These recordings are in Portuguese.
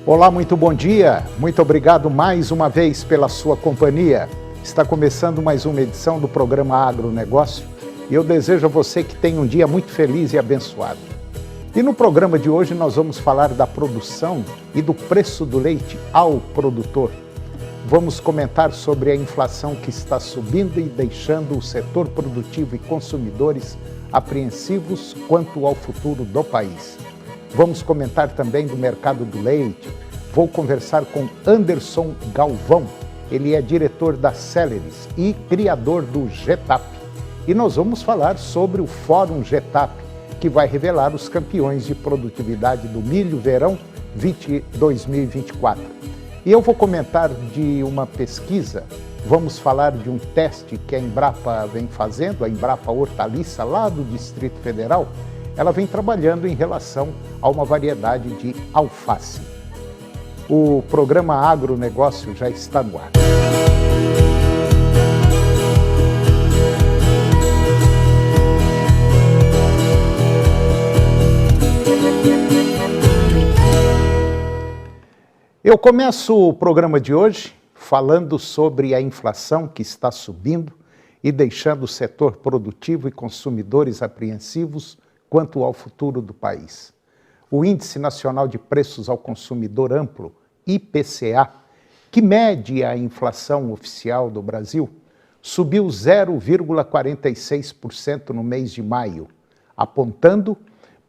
Olá, muito bom dia. Muito obrigado mais uma vez pela sua companhia. Está começando mais uma edição do programa Agronegócio e eu desejo a você que tenha um dia muito feliz e abençoado. E no programa de hoje nós vamos falar da produção e do preço do leite ao produtor. Vamos comentar sobre a inflação que está subindo e deixando o setor produtivo e consumidores apreensivos quanto ao futuro do país. Vamos comentar também do mercado do leite. Vou conversar com Anderson Galvão. Ele é diretor da Celeris e criador do GETAP. E nós vamos falar sobre o Fórum GETAP, que vai revelar os campeões de produtividade do milho verão 2024. E eu vou comentar de uma pesquisa, vamos falar de um teste que a Embrapa vem fazendo, a Embrapa Hortaliça, lá do Distrito Federal. Ela vem trabalhando em relação a uma variedade de alface. O programa Agronegócio já está no ar. Eu começo o programa de hoje falando sobre a inflação que está subindo e deixando o setor produtivo e consumidores apreensivos quanto ao futuro do país. O Índice Nacional de Preços ao Consumidor Amplo, IPCA, que mede a inflação oficial do Brasil, subiu 0,46% no mês de maio, apontando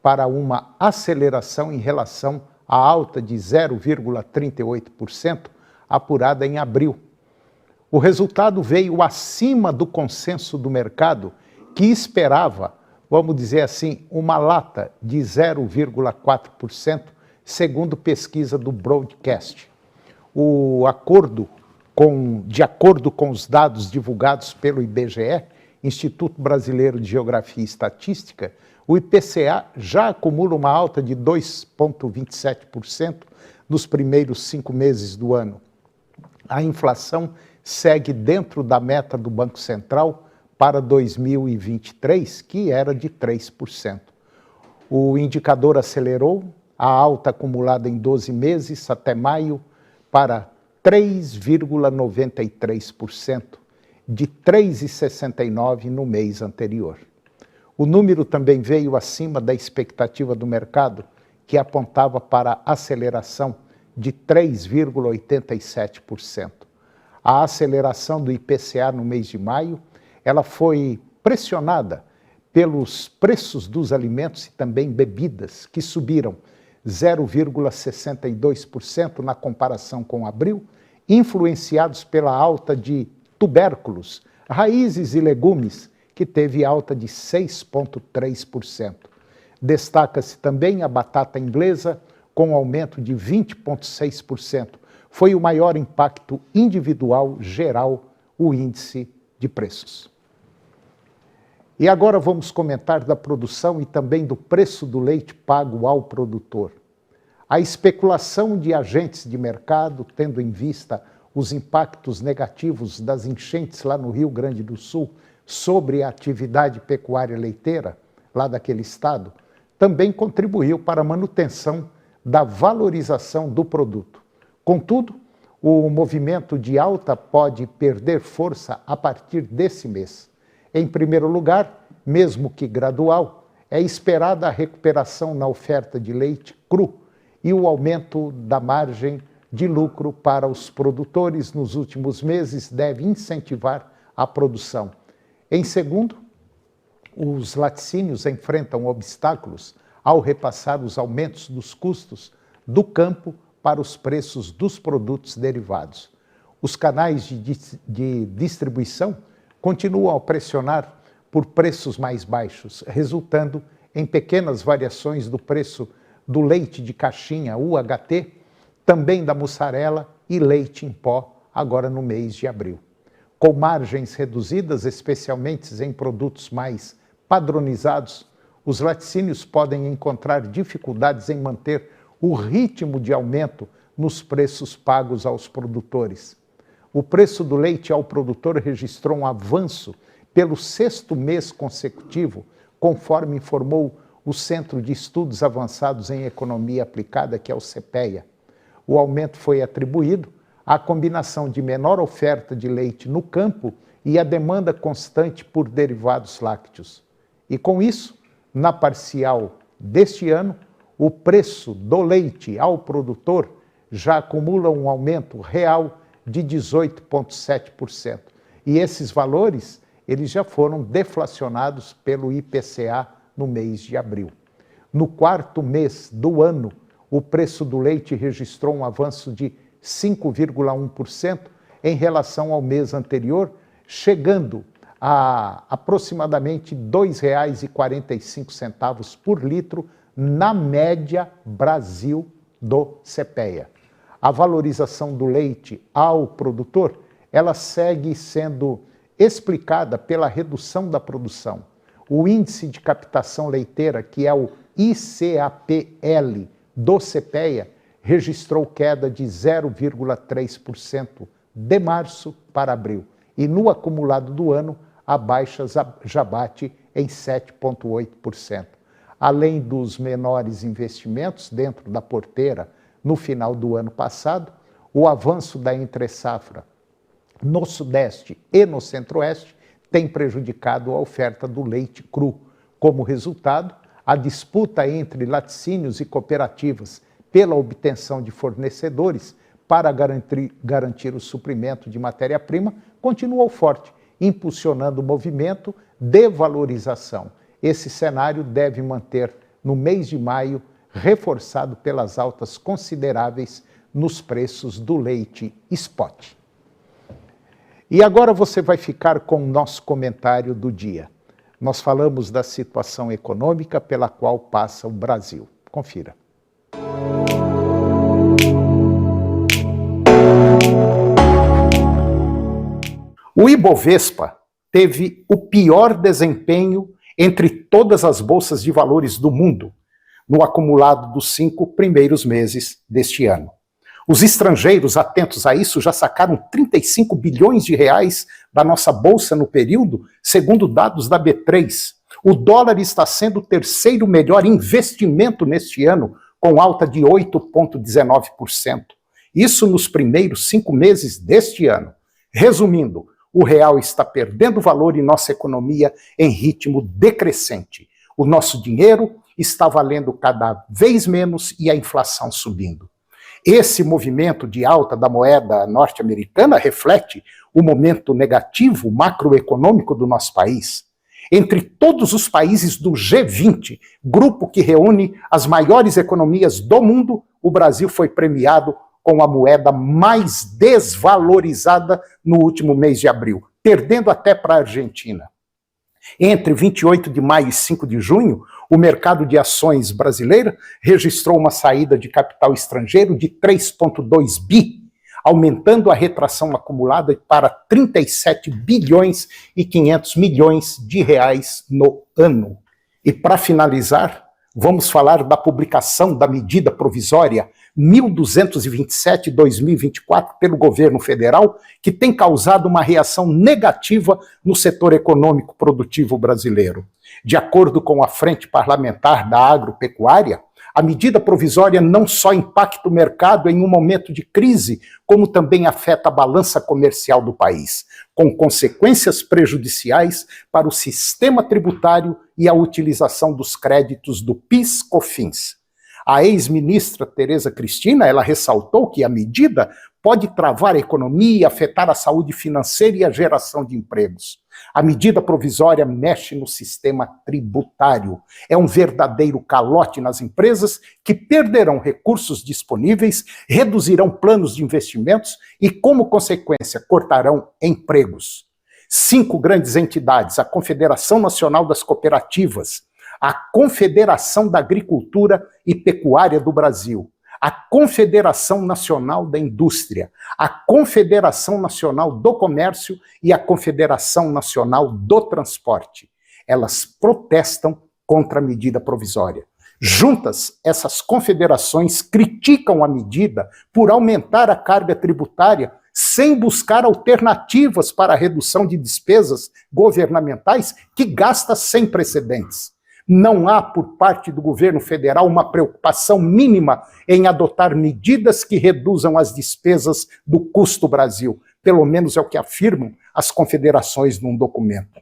para uma aceleração em relação à alta de 0,38% apurada em abril. O resultado veio acima do consenso do mercado, que esperava, vamos dizer assim, uma lata de 0,4%, segundo pesquisa do Broadcast. De acordo com os dados divulgados pelo IBGE, Instituto Brasileiro de Geografia e Estatística, o IPCA já acumula uma alta de 2,27% nos primeiros 5 meses do ano. A inflação segue dentro da meta do Banco Central para 2023, que era de 3%. O indicador acelerou a alta acumulada em 12 meses até maio para 3,93%, de 3,69% no mês anterior. O número também veio acima da expectativa do mercado, que apontava para aceleração de 3,87%. A aceleração do IPCA no mês de maio ela foi pressionada pelos preços dos alimentos e também bebidas, que subiram 0,62% na comparação com abril, influenciados pela alta de tubérculos, raízes e legumes, que teve alta de 6,3%. Destaca-se também a batata inglesa, com aumento de 20,6%. Foi o maior impacto individual geral, o índice de preços. E agora vamos comentar da produção e também do preço do leite pago ao produtor. A especulação de agentes de mercado, tendo em vista os impactos negativos das enchentes lá no Rio Grande do Sul sobre a atividade pecuária leiteira, lá daquele estado, também contribuiu para a manutenção da valorização do produto. Contudo, o movimento de alta pode perder força a partir desse mês. Em primeiro lugar, mesmo que gradual, é esperada a recuperação na oferta de leite cru e o aumento da margem de lucro para os produtores nos últimos meses deve incentivar a produção. Em segundo, os laticínios enfrentam obstáculos ao repassar os aumentos dos custos do campo para os preços dos produtos derivados. Os canais de distribuição continuam a pressionar por preços mais baixos, resultando em pequenas variações do preço do leite de caixinha, UHT, também da mussarela e leite em pó, agora no mês de abril. Com margens reduzidas, especialmente em produtos mais padronizados, os laticínios podem encontrar dificuldades em manter o ritmo de aumento nos preços pagos aos produtores. O preço do leite ao produtor registrou um avanço pelo 6º mês consecutivo, conforme informou o Centro de Estudos Avançados em Economia Aplicada, que é o CEPEA. O aumento foi atribuído à combinação de menor oferta de leite no campo e a demanda constante por derivados lácteos. E com isso, na parcial deste ano, o preço do leite ao produtor já acumula um aumento real de 18,7%. E esses valores, eles já foram deflacionados pelo IPCA no mês de abril. No quarto mês do ano, o preço do leite registrou um avanço de 5,1% em relação ao mês anterior, chegando a aproximadamente R$ 2,45 por litro na média Brasil do CPEA. A valorização do leite ao produtor, ela segue sendo explicada pela redução da produção. O índice de captação leiteira, que é o ICAPL do CPEA, registrou queda de 0,3% de março para abril. E no acumulado do ano, a baixa já bate em 7,8%. Além dos menores investimentos dentro da porteira no final do ano passado, o avanço da entre-safra no Sudeste e no Centro-Oeste tem prejudicado a oferta do leite cru. Como resultado, a disputa entre laticínios e cooperativas pela obtenção de fornecedores para garantir o suprimento de matéria-prima continuou forte, impulsionando o movimento de valorização. Esse cenário deve manter no mês de maio, reforçado pelas altas consideráveis nos preços do leite spot. E agora você vai ficar com o nosso comentário do dia. Nós falamos da situação econômica pela qual passa o Brasil. Confira. O Ibovespa teve o pior desempenho entre todas as bolsas de valores do mundo, no acumulado dos 5 primeiros meses deste ano. Os estrangeiros atentos a isso já sacaram 35 bilhões de reais da nossa bolsa no período, segundo dados da B3. O dólar está sendo o terceiro melhor investimento neste ano, com alta de 8,19%. Isso nos primeiros 5 meses deste ano. Resumindo, o real está perdendo valor em nossa economia em ritmo decrescente. O nosso dinheiro está valendo cada vez menos e a inflação subindo. Esse movimento de alta da moeda norte-americana reflete o momento negativo macroeconômico do nosso país. Entre todos os países do G20, grupo que reúne as maiores economias do mundo, o Brasil foi premiado com a moeda mais desvalorizada no último mês de abril, perdendo até para a Argentina. Entre 28 de maio e 5 de junho, o mercado de ações brasileiro registrou uma saída de capital estrangeiro de 3,2 bi, aumentando a retração acumulada para 37 bilhões e 500 milhões de reais no ano. E para finalizar, vamos falar da publicação da medida provisória 1227/2024 pelo governo federal, que tem causado uma reação negativa no setor econômico produtivo brasileiro. De acordo com a Frente Parlamentar da Agropecuária, a medida provisória não só impacta o mercado em um momento de crise, como também afeta a balança comercial do país, com consequências prejudiciais para o sistema tributário e a utilização dos créditos do PIS/COFINS. A ex-ministra Tereza Cristina, ela ressaltou que a medida pode travar a economia, afetar a saúde financeira e a geração de empregos. A medida provisória mexe no sistema tributário. É um verdadeiro calote nas empresas que perderão recursos disponíveis, reduzirão planos de investimentos e, como consequência, cortarão empregos. 5 grandes entidades, a Confederação Nacional das Cooperativas, a Confederação da Agricultura e Pecuária do Brasil, a Confederação Nacional da Indústria, a Confederação Nacional do Comércio e a Confederação Nacional do Transporte. Elas protestam contra a medida provisória. Juntas, essas confederações criticam a medida por aumentar a carga tributária sem buscar alternativas para a redução de despesas governamentais que gasta sem precedentes. Não há, por parte do governo federal, uma preocupação mínima em adotar medidas que reduzam as despesas do custo Brasil. Pelo menos é o que afirmam as confederações num documento.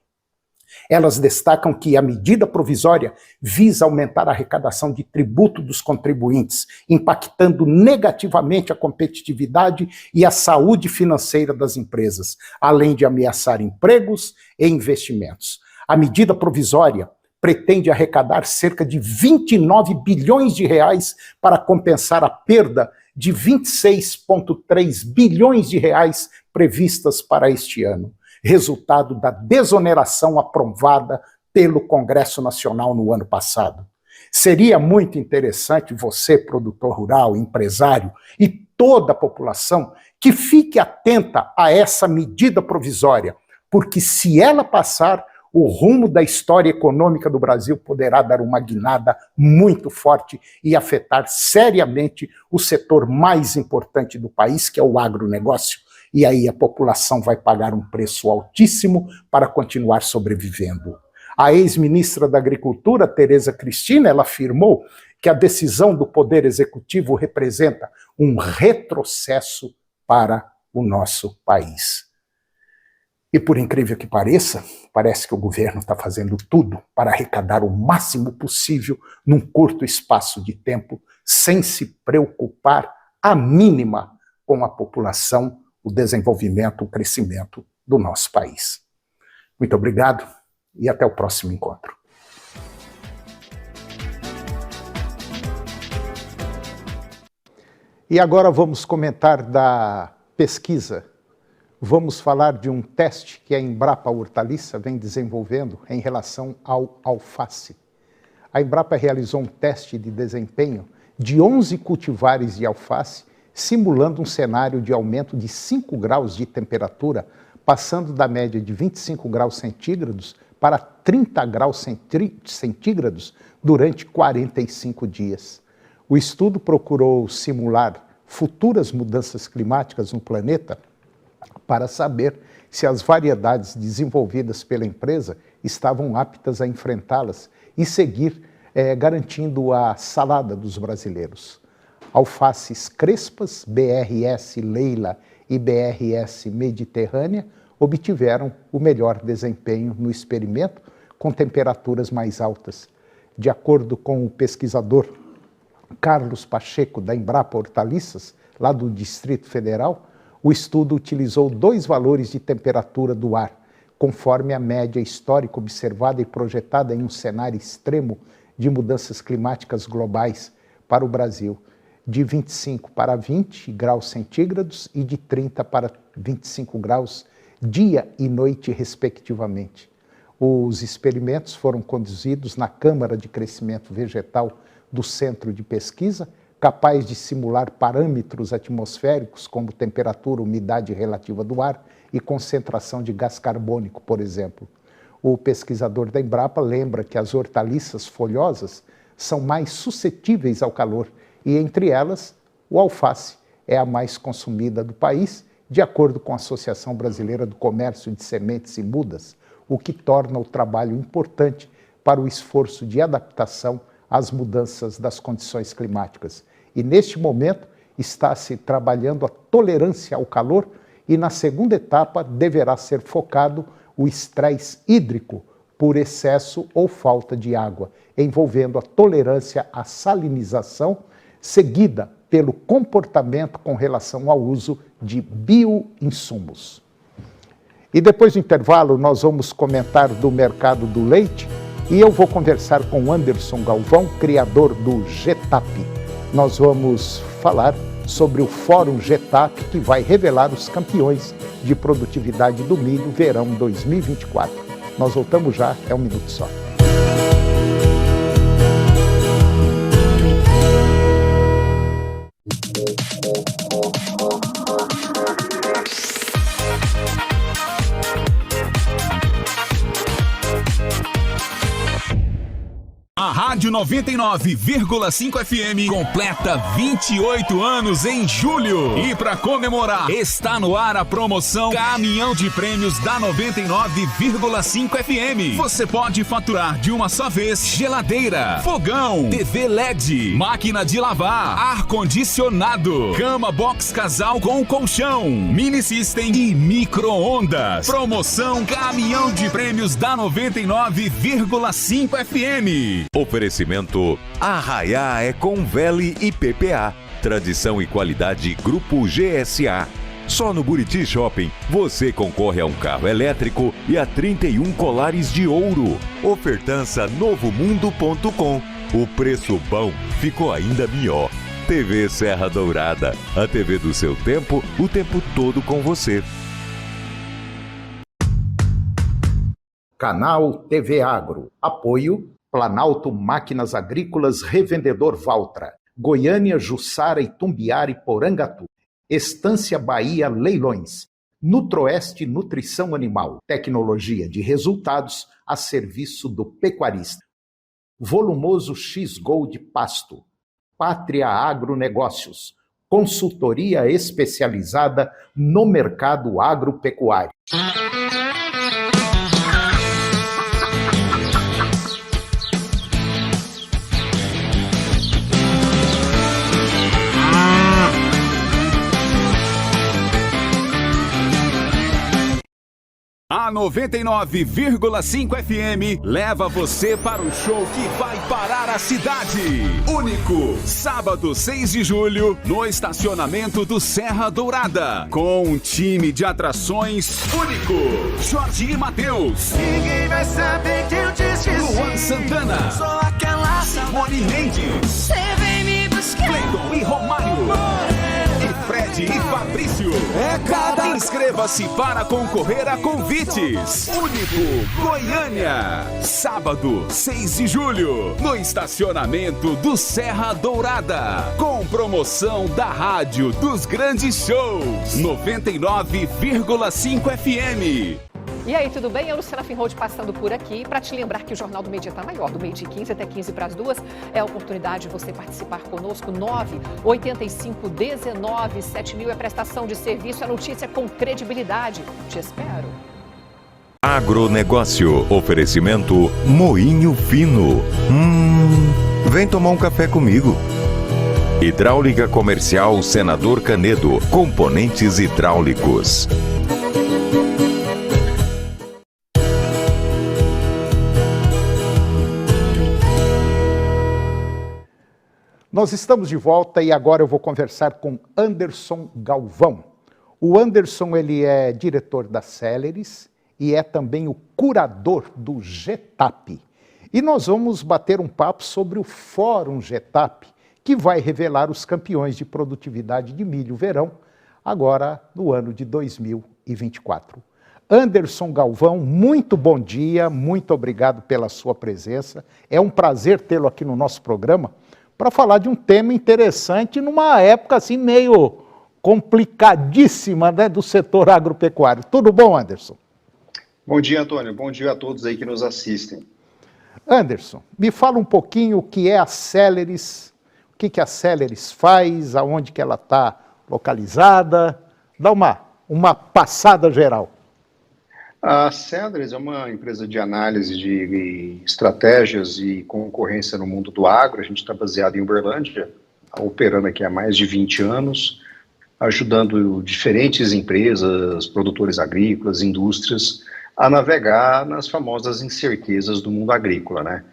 Elas destacam que a medida provisória visa aumentar a arrecadação de tributo dos contribuintes, impactando negativamente a competitividade e a saúde financeira das empresas, além de ameaçar empregos e investimentos. A medida provisória pretende arrecadar cerca de 29 bilhões de reais para compensar a perda de 26,3 bilhões de reais previstas para este ano, resultado da desoneração aprovada pelo Congresso Nacional no ano passado. Seria muito interessante você, produtor rural, empresário e toda a população, que fique atenta a essa medida provisória, porque se ela passar, o rumo da história econômica do Brasil poderá dar uma guinada muito forte e afetar seriamente o setor mais importante do país, que é o agronegócio. E aí a população vai pagar um preço altíssimo para continuar sobrevivendo. A ex-ministra da Agricultura, Tereza Cristina, ela afirmou que a decisão do Poder Executivo representa um retrocesso para o nosso país. E por incrível que pareça, parece que o governo está fazendo tudo para arrecadar o máximo possível num curto espaço de tempo, sem se preocupar a mínima com a população, o desenvolvimento, o crescimento do nosso país. Muito obrigado e até o próximo encontro. E agora vamos comentar da pesquisa. Vamos falar de um teste que a Embrapa Hortaliça vem desenvolvendo em relação ao alface. A Embrapa realizou um teste de desempenho de 11 cultivares de alface, simulando um cenário de aumento de 5 graus de temperatura, passando da média de 25 graus centígrados para 30 graus centígrados durante 45 dias. O estudo procurou simular futuras mudanças climáticas no planeta para saber se as variedades desenvolvidas pela empresa estavam aptas a enfrentá-las e seguir garantindo a salada dos brasileiros. Alfaces crespas, BRS Leila e BRS Mediterrânea obtiveram o melhor desempenho no experimento com temperaturas mais altas. De acordo com o pesquisador Carlos Pacheco, da Embrapa Hortaliças, lá do Distrito Federal, o estudo utilizou 2 valores de temperatura do ar, conforme a média histórica observada e projetada em um cenário extremo de mudanças climáticas globais para o Brasil, de 25 para 20 graus centígrados e de 30 para 25 graus dia e noite, respectivamente. Os experimentos foram conduzidos na Câmara de Crescimento Vegetal do Centro de Pesquisa, capaz de simular parâmetros atmosféricos como temperatura, umidade relativa do ar e concentração de gás carbônico, por exemplo. O pesquisador da Embrapa lembra que as hortaliças folhosas são mais suscetíveis ao calor e, entre elas, o alface é a mais consumida do país, de acordo com a Associação Brasileira do Comércio de Sementes e Mudas, o que torna o trabalho importante para o esforço de adaptação às mudanças das condições climáticas. E, neste momento, está-se trabalhando a tolerância ao calor e, na segunda etapa, deverá ser focado o estresse hídrico por excesso ou falta de água, envolvendo a tolerância à salinização, seguida pelo comportamento com relação ao uso de bioinsumos. E depois do intervalo, nós vamos comentar do mercado do leite e eu vou conversar com Anderson Galvão, criador do Getap. Nós vamos falar sobre o Fórum Getap, que vai revelar os campeões de produtividade do milho verão 2024. Nós voltamos já, é um minuto só. Rádio 99,5 FM completa 28 anos em julho. E para comemorar, está no ar a promoção Caminhão de Prêmios da 99,5 FM. Você pode faturar de uma só vez geladeira, fogão, TV LED, máquina de lavar, ar-condicionado, cama box casal com colchão, mini system e micro-ondas. Promoção Caminhão de Prêmios da 99,5 FM. Oferecimento Arraiá é Conveli e PPA. Tradição e qualidade Grupo GSA. Só no Buriti Shopping você concorre a um carro elétrico e a 31 colares de ouro. Ofertança novomundo.com. O preço bom ficou ainda melhor. TV Serra Dourada. A TV do seu tempo, o tempo todo com você. Canal TV Agro. Apoio Planalto Máquinas Agrícolas Revendedor Valtra. Goiânia, Jussara, Itumbiara e Porangatu. Estância Bahia Leilões. Nutroeste Nutrição Animal. Tecnologia de resultados a serviço do pecuarista. Volumoso X-Gold Pasto. Pátria Agronegócios. Consultoria especializada no mercado agropecuário. A 99,5 FM leva você para o show que vai parar a cidade. Único, sábado 6 de julho, no estacionamento do Serra Dourada. Com um time de atrações único. Jorge e Matheus. Ninguém vai saber que eu te esqueci. Luan Santana. Sou aquela Simone Mendes. Você vem me buscar. Cleiton e Romário. E Fred e Fabrício. É cada... Inscreva-se para concorrer a convites. Único Goiânia. Sábado, 6 de julho. No estacionamento do Serra Dourada. Com promoção da Rádio dos Grandes Shows. 99,5 FM. E aí, tudo bem? Eu, Luciana Finhold, passando por aqui para te lembrar que o Jornal do Meio Dia está maior, do meio-dia 15 até 15 para as 2. É a oportunidade de você participar conosco. 985-19-7000 é prestação de serviço, é notícia com credibilidade. Te espero. Agronegócio. Oferecimento Moinho Fino. Vem tomar um café comigo. Hidráulica Comercial Senador Canedo. Componentes hidráulicos. Nós estamos de volta e agora eu vou conversar com Anderson Galvão. O Anderson, ele é diretor da Celeris e é também o curador do GETAP. E nós vamos bater um papo sobre o Fórum GETAP, que vai revelar os campeões de produtividade de milho verão, agora no ano de 2024. Anderson Galvão, muito bom dia, muito obrigado pela sua presença. É um prazer tê-lo aqui no nosso programa, para falar de um tema interessante numa época assim meio complicadíssima, né, do setor agropecuário. Tudo bom, Anderson? Bom dia, Antônio. Bom dia a todos aí que nos assistem. Anderson, me fala um pouquinho o que é a Celeris, o que a Celeris faz, aonde que ela está localizada. Dá uma passada geral. A Celeris é uma empresa de análise de estratégias e concorrência no mundo do agro. A gente está baseado em Uberlândia, operando aqui há mais de 20 anos, ajudando diferentes empresas, produtores agrícolas, indústrias, a navegar nas famosas incertezas do mundo agrícola, né?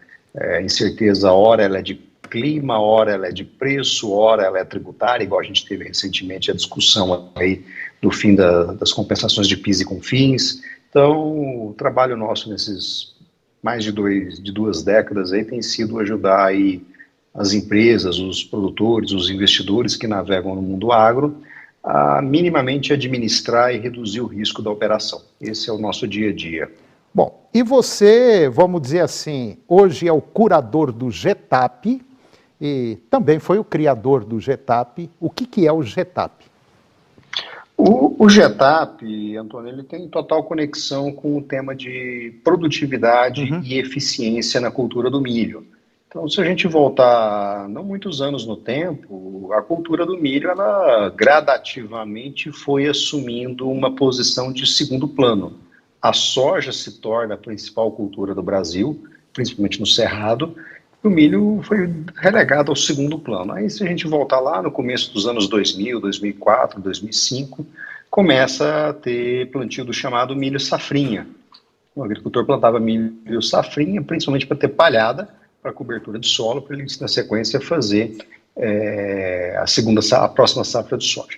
Incerteza, ora ela é de clima, ora ela é de preço, ora ela é tributária, igual a gente teve recentemente a discussão aí do fim das compensações de PIS e CONFINS. Então, o trabalho nosso nesses mais de duas décadas aí tem sido ajudar aí as empresas, os produtores, os investidores que navegam no mundo agro a minimamente administrar e reduzir o risco da operação. Esse é o nosso dia a dia. Bom, e você, vamos dizer assim, hoje é o curador do GETAP e também foi o criador do GETAP. O que é o GETAP? O GETAP, Antônio, ele tem total conexão com o tema de produtividade e eficiência na cultura do milho. Então, se a gente voltar não muitos anos no tempo, a cultura do milho, ela gradativamente foi assumindo uma posição de segundo plano. A soja se torna a principal cultura do Brasil, principalmente no Cerrado, e o milho foi relegado ao segundo plano. Aí, se a gente voltar lá no começo dos anos 2000, 2004, 2005, começa a ter plantio do chamado milho safrinha. O agricultor plantava milho safrinha, principalmente para ter palhada, para cobertura de solo, para ele, na sequência, fazer a próxima safra de soja.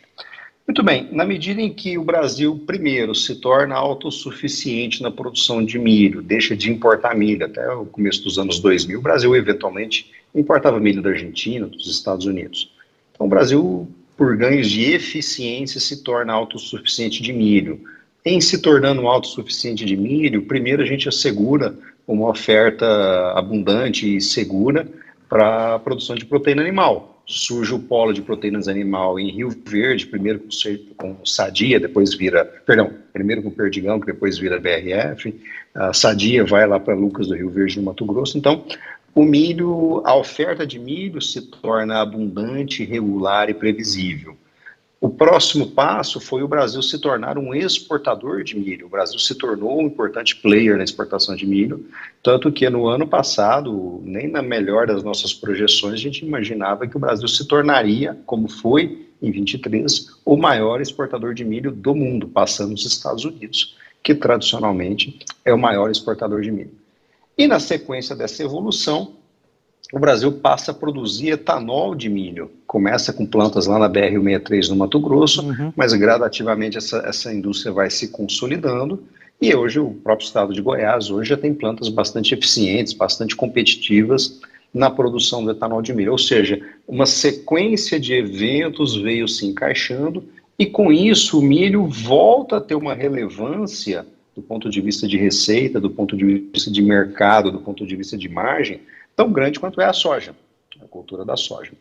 Muito bem, na medida em que o Brasil, primeiro, se torna autossuficiente na produção de milho, deixa de importar milho, até o começo dos anos 2000, o Brasil, eventualmente, importava milho da Argentina, dos Estados Unidos. Então, o Brasil, por ganhos de eficiência, se torna autossuficiente de milho. Em se tornando autossuficiente de milho, primeiro a gente assegura uma oferta abundante e segura para a produção de proteína animal. Surge o polo de proteínas animal em Rio Verde, primeiro com Sadia, primeiro com Perdigão, que depois vira BRF. A Sadia vai lá para Lucas do Rio Verde, no Mato Grosso. Então, o milho, a oferta de milho se torna abundante, regular e previsível. O próximo passo foi o Brasil se tornar um exportador de milho. O Brasil se tornou um importante player na exportação de milho, tanto que no ano passado, nem na melhor das nossas projeções, a gente imaginava que o Brasil se tornaria, como foi em 23, o maior exportador de milho do mundo, passando os Estados Unidos, que tradicionalmente é o maior exportador de milho. E na sequência dessa evolução, o Brasil passa a produzir etanol de milho. Começa com plantas lá na BR-163 no Mato Grosso, mas gradativamente essa indústria vai se consolidando, e hoje o próprio estado de Goiás hoje já tem plantas bastante eficientes, bastante competitivas na produção do etanol de milho. Ou seja, uma sequência de eventos veio se encaixando, e com isso o milho volta a ter uma relevância do ponto de vista de receita, do ponto de vista de mercado, do ponto de vista de margem, tão grande quanto é a soja, a cultura da soja.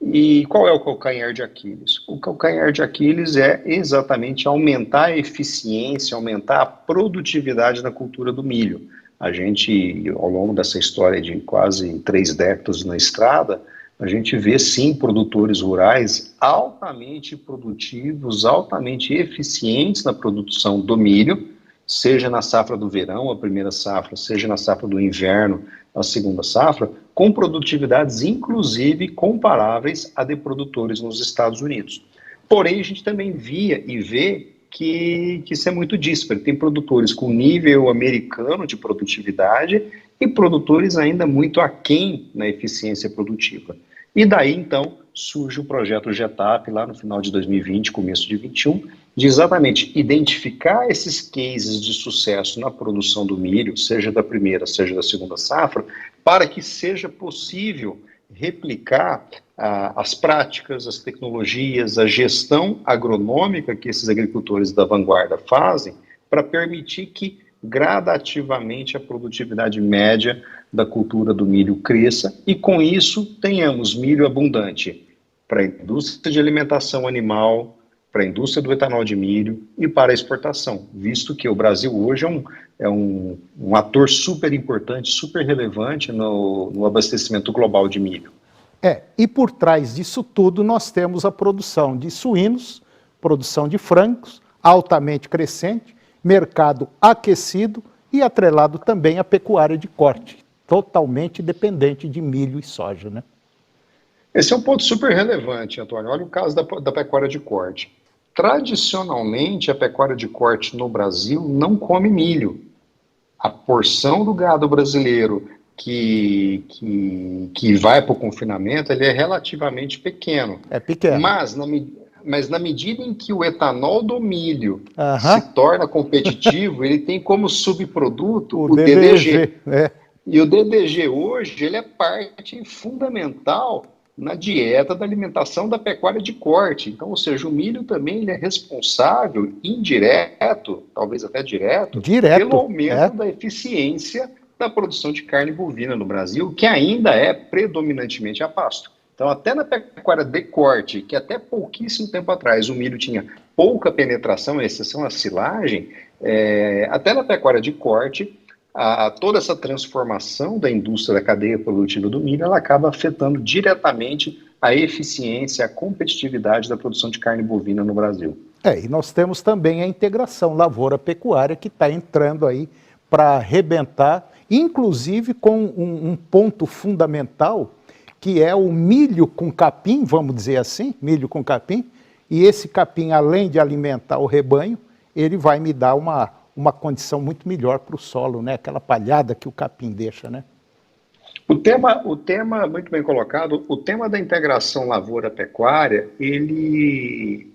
E qual é o calcanhar de Aquiles? O calcanhar de Aquiles é exatamente aumentar a eficiência, aumentar a produtividade na cultura do milho. A gente, ao longo dessa história de quase 3 décadas na estrada, a gente vê sim produtores rurais altamente produtivos, altamente eficientes na produção do milho, seja na safra do verão, a primeira safra, seja na safra do inverno, a segunda safra, com produtividades inclusive comparáveis a de produtores nos Estados Unidos. Porém, a gente também via e vê que isso é muito dísparo. Tem produtores com nível americano de produtividade e produtores ainda muito aquém na eficiência produtiva. E daí, então, surge o projeto GETAP, lá no final de 2020, começo de 2021, de exatamente identificar esses cases de sucesso na produção do milho, seja da primeira, seja da segunda safra, para que seja possível replicar as práticas, as tecnologias, a gestão agronômica que esses agricultores da vanguarda fazem, para permitir que gradativamente a produtividade média da cultura do milho cresça e com isso tenhamos milho abundante para a indústria de alimentação animal, para a indústria do etanol de milho e para a exportação, visto que o Brasil hoje é um ator super importante, super relevante no abastecimento global de milho. E por trás disso tudo nós temos a produção de suínos, produção de frangos, altamente crescente, mercado aquecido e atrelado também à pecuária de corte, totalmente dependente de milho e soja, né? Esse é um ponto super relevante, Antônio. Olha o caso da pecuária de corte. Tradicionalmente, a pecuária de corte no Brasil não come milho. A porção do gado brasileiro que vai para o confinamento, ele é relativamente pequeno. É pequeno. Mas na medida em que o etanol do milho se torna competitivo, ele tem como subproduto o DDG. E o DDG hoje, ele é parte fundamental na dieta da alimentação da pecuária de corte. Então, ou seja, o milho também ele é responsável, indireto, talvez até direto, pelo aumento da eficiência da produção de carne bovina no Brasil, que ainda é predominantemente a pasto. Então, até na pecuária de corte, que até pouquíssimo tempo atrás o milho tinha pouca penetração, à exceção da silagem, até na pecuária de corte, toda essa transformação da indústria da cadeia produtiva do milho, ela acaba afetando diretamente a eficiência, a competitividade da produção de carne bovina no Brasil. E nós temos também a integração lavoura-pecuária que está entrando aí para arrebentar, inclusive com um ponto fundamental, que é o milho com capim, vamos dizer assim, milho com capim, e esse capim, além de alimentar o rebanho, ele vai me dar uma condição muito melhor para o solo, né? Aquela palhada que o capim deixa, né? O tema, muito bem colocado, o tema da integração lavoura-pecuária, ele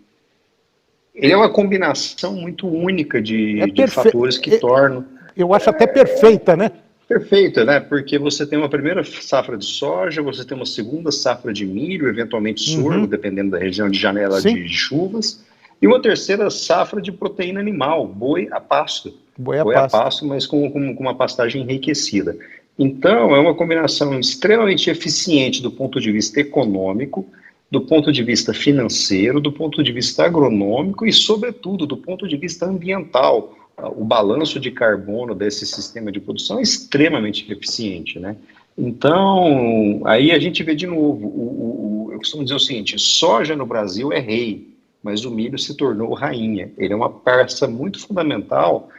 é uma combinação muito única de fatores que tornam... Eu acho até perfeita, né? Perfeita, né? Porque você tem uma primeira safra de soja, você tem uma segunda safra de milho, eventualmente sorgo, dependendo da região de janela de chuvas, e uma terceira safra de proteína animal, boi a pasto. Boi a pasto, mas com uma pastagem enriquecida. Então, é uma combinação extremamente eficiente do ponto de vista econômico, do ponto de vista financeiro, do ponto de vista agronômico e, sobretudo, do ponto de vista ambiental. O balanço de carbono desse sistema de produção é extremamente eficiente, né? Então, aí a gente vê de novo, eu costumo dizer o seguinte, soja no Brasil é rei, mas o milho se tornou rainha. Ele é uma peça muito fundamental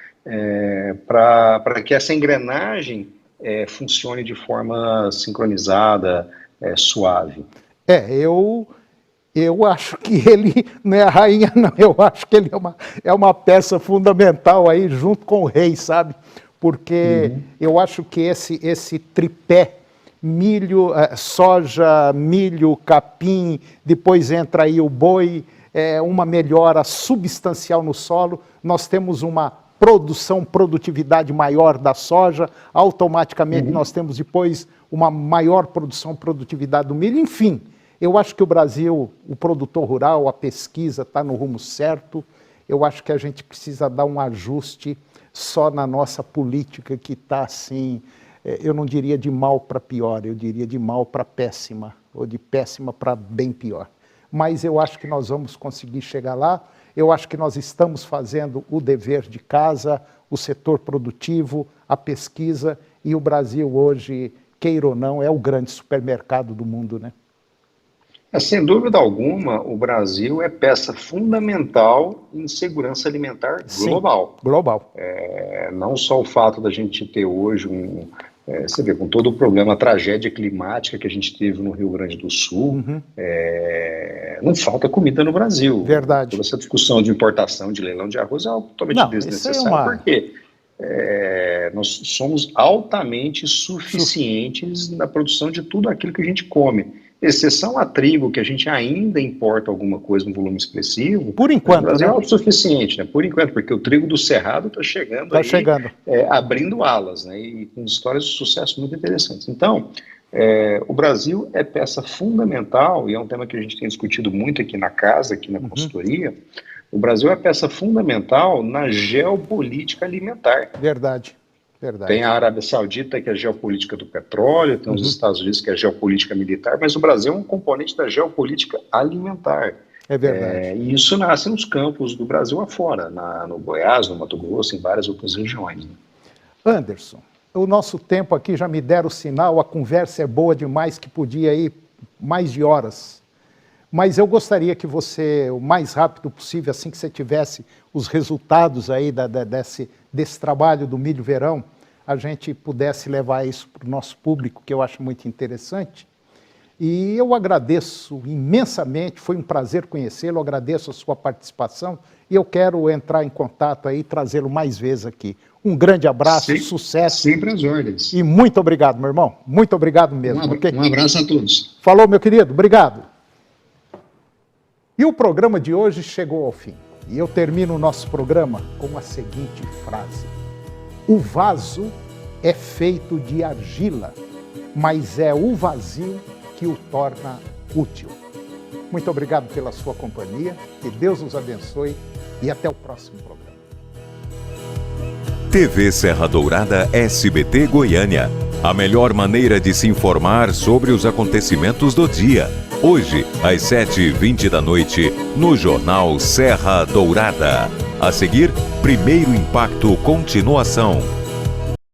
para que essa engrenagem funcione de forma sincronizada, suave. Eu acho que ele não é a rainha, não. Eu acho que ele é uma peça fundamental aí, junto com o rei, sabe? Porque eu acho que esse tripé, milho, soja, milho, capim, depois entra aí o boi, uma melhora substancial no solo. Nós temos uma produtividade maior da soja, automaticamente nós temos depois uma maior produtividade do milho, enfim. Eu acho que o Brasil, o produtor rural, a pesquisa está no rumo certo. Eu acho que a gente precisa dar um ajuste só na nossa política que está assim, eu não diria de mal para pior, eu diria de mal para péssima, ou de péssima para bem pior. Mas eu acho que nós vamos conseguir chegar lá. Eu acho que nós estamos fazendo o dever de casa, o setor produtivo, a pesquisa, e o Brasil hoje, queira ou não, é o grande supermercado do mundo, né? Sem dúvida alguma, o Brasil é peça fundamental em segurança alimentar global. Sim, global. Não só o fato da gente ter hoje você vê, com todo o problema, a tragédia climática que a gente teve no Rio Grande do Sul, não falta comida no Brasil. Verdade. Toda essa discussão de importação, de leilão de arroz é totalmente desnecessário, porque nós somos altamente suficientes na produção de tudo aquilo que a gente come. Exceção a trigo, que a gente ainda importa alguma coisa no volume expressivo. Por enquanto, o Brasil é autossuficiente, né? Por enquanto, porque o trigo do Cerrado está chegando, abrindo alas, né? E com histórias de sucesso muito interessantes. Então, o Brasil é peça fundamental, e é um tema que a gente tem discutido muito aqui na casa, aqui na consultoria. O Brasil é peça fundamental na geopolítica alimentar. Verdade. Tem a Arábia Saudita, que é a geopolítica do petróleo, tem os Estados Unidos, que é a geopolítica militar, mas o Brasil é um componente da geopolítica alimentar. É verdade. E isso nasce nos campos do Brasil afora, no Goiás, no Mato Grosso, em várias outras regiões. Anderson, o nosso tempo aqui já me deram o sinal, a conversa é boa demais, que podia ir mais de horas. Mas eu gostaria que você, o mais rápido possível, assim que você tivesse os resultados aí desse trabalho do Milho Verão, a gente pudesse levar isso para o nosso público, que eu acho muito interessante. E eu agradeço imensamente, foi um prazer conhecê-lo, agradeço a sua participação e eu quero entrar em contato aí e trazê-lo mais vezes aqui. Um grande abraço, sucesso. Sempre às ordens. E muito obrigado, meu irmão. Muito obrigado mesmo. Um abraço a todos. Falou, meu querido. Obrigado. E o programa de hoje chegou ao fim. E eu termino o nosso programa com a seguinte frase: o vaso é feito de argila, mas é o vazio que o torna útil. Muito obrigado pela sua companhia, que Deus nos abençoe e até o próximo programa. TV Serra Dourada SBT Goiânia. A melhor maneira de se informar sobre os acontecimentos do dia. Hoje, às 7h20 da noite, no Jornal Serra Dourada. A seguir, Primeiro Impacto Continuação.